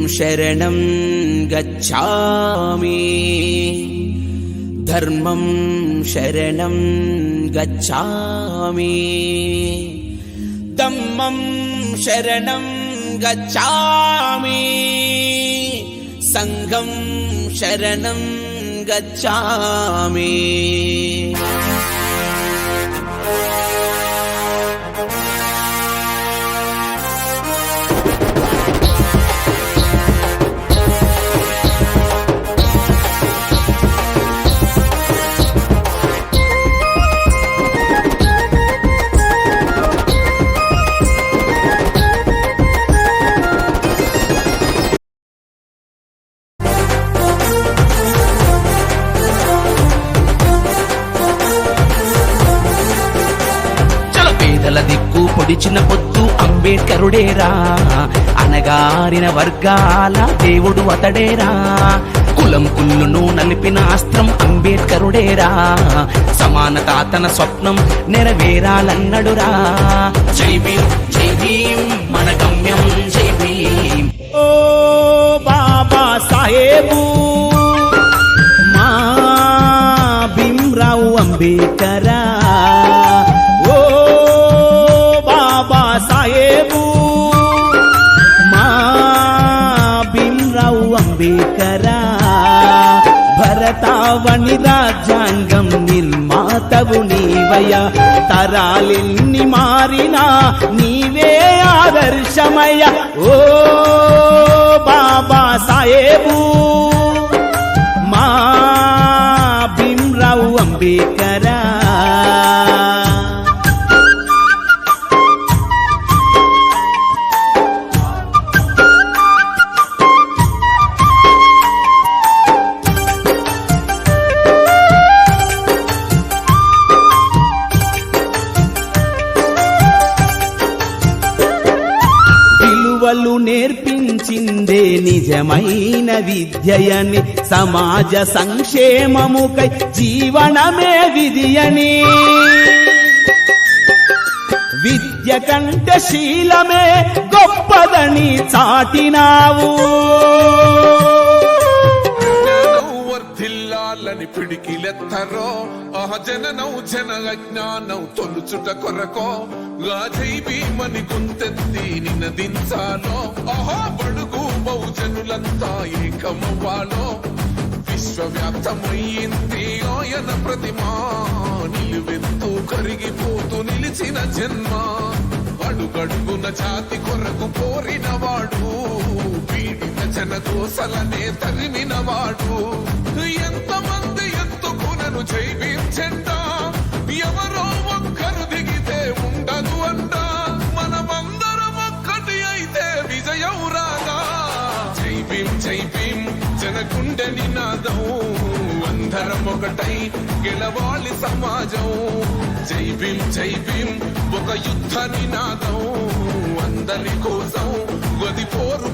శరణం గచ్ఛామి ధర్మం శరణం గచ్ఛామి దమ్మం శరణం గచ్ఛామి సంఘం శరణం గచ్ఛామి దిక్కు పొడిచిన పొద్దు అంబేడ్కరుడేరా అనగారిన వర్గాల దేవుడు అతడేరా కులం కుల్లును నలిపిన అస్త్రం అంబేడ్కరుడేరా సమానత తన స్వప్నం నెరవేరాలన్నడురా జై భీం మన గమ్యం జై భీం ఓ బాబా సాహేబు మా భీమ్రావు అంబేడ్కరా సాహేబు మా భీమ్రావు అంబేడ్కరా భరతావని రాజ్యాంగం నిర్మాతవు నీవయ్యా తరాలెన్ని మారినా నీవే ఆదర్శమయ్యా ఓ బాబా సాహేబు మా భీమ్రావు అంబేడ్కరా విలువలు నేర్పించిందే నిజమైన విద్యయని సమాజ సంక్షేమముకై జీవనమే విధియని విద్య కంటే శీలమే గొప్పదని చాటినావు వర్ధిల్లాలని పిడికిలెత్తరో జననౌ జన అజ్ఞానం తొలుచుట కొరకో జై భీమని గుంతెత్తి నినదించాలో బడుగు బహుజనులంతా ఏకమవ్వాలో విశ్వవ్యాప్తమయ్యింది ఆయన ప్రతిమా నిలువెత్తు కరిగిపోతూ నిలిచిన జన్మ అడుగడుగున జాతి కొరకు పోరినవాడు పీడిత జనదోసలనే తరిమినవాడు ఎంతమంది ఎత్తుకునను జై భీం జెండా ఎవరో ఒక్కరు దిగితే ఉండదు అంట మనమందరం ఒక్కటి అయితే విజయం రాగా జై భీం జనగుండె నినాదం అందరం ఒకటై గెలవాలి సమాజం జై భీం ఒక యుద్ధ నినాదం అందరి కోసం గది పోరు